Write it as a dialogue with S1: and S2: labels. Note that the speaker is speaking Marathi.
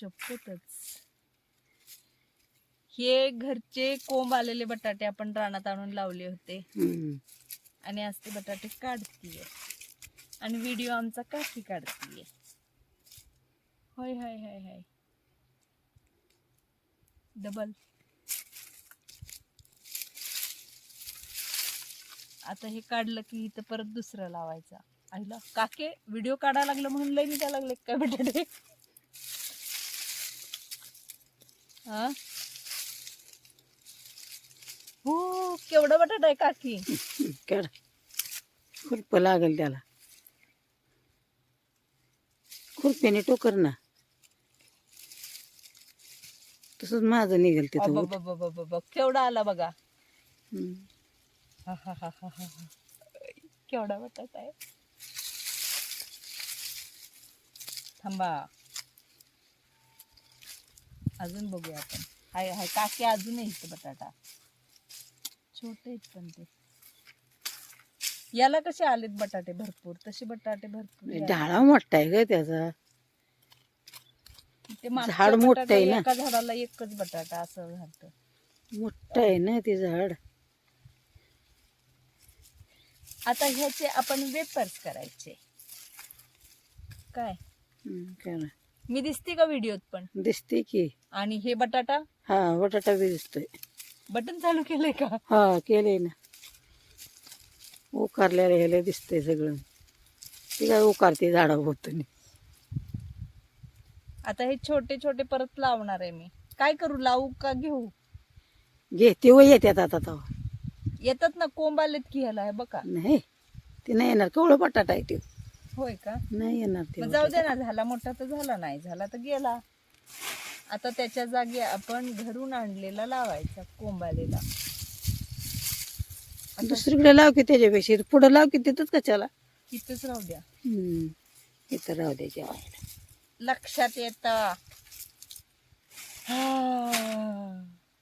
S1: शपथच. हे घरचे कोंब आलेले बटाटे आपण रानात आणून लावले होते आणि आज ते बटाटे काढतीये आणि व्हिडिओ आमचा काकी काढतीये. होय हाय हाय हाय डबल. आता हे काढलं की इथं परत दुसरं लावायचं. आईला काके व्हिडिओ काढायला लागलं म्हणून लई निघायला लागले काय बटाटे. हा हो केवढा बटाटा आहे काकी.
S2: काढ खुरप लागेल त्याला. खुरप्याने टोकर ना तसंच माझं निघेल तिथं.
S1: अबबबबबब, केवढा आला बघा. हा हा हा हा हा. केवढा बटाटा आहे. थांबा अजून बघूया आपण. हाय हाय काकी अजून इथं बटाटा छोटे आहेत पण ते. याला कसे आलेत बटाटे भरपूर, तसे बटाटे भरपूर याला.
S2: ढाळा मोठा आहे ग त्याचा.
S1: ते मागच्या
S2: झाड मोठं
S1: बटाटा
S2: आहे ना.
S1: एका झाडाला एकच बटाटा असं झालं.
S2: मोठं आहे ना ते झाड.
S1: आता ह्याचे आपण वेपर्स करायचे काय.
S2: काय
S1: मी दिसते का व्हिडिओत पण.
S2: दिसते की.
S1: आणि हे बटाटा
S2: हा बटाटा बी दिसतोय.
S1: बटन चालू केलंय का.
S2: हा केलंय ना. उकारलेलं ह्याला दिसतंय सगळं. ते काय उकारते झाडाभोवतानी.
S1: आता हे छोटे छोटे परत लावणार आहे मी. काय करू लावू का घेऊ.
S2: घेते व येतात आता तेव्हा.
S1: येतात ना कोंब आलेत की ह्याला हे बघा.
S2: नाही ते नाही येणार. कवळं बटाटा आहे ते.
S1: होय का
S2: नाही येणार ते.
S1: मग जाऊ दे ना. झाला मोठा तर झाला, नाही झाला तर गेला. आता त्याच्या जागी आपण घरून आणलेला लावायचा कोंब आलेला.
S2: दुसरीकडे लाव की त्याच्यापेक्षा पुढं लाव की तिथंच कशाला.
S1: इथंच राहू द्या.
S2: इथं राहू द्या जेवायला.
S1: लक्षात येतं.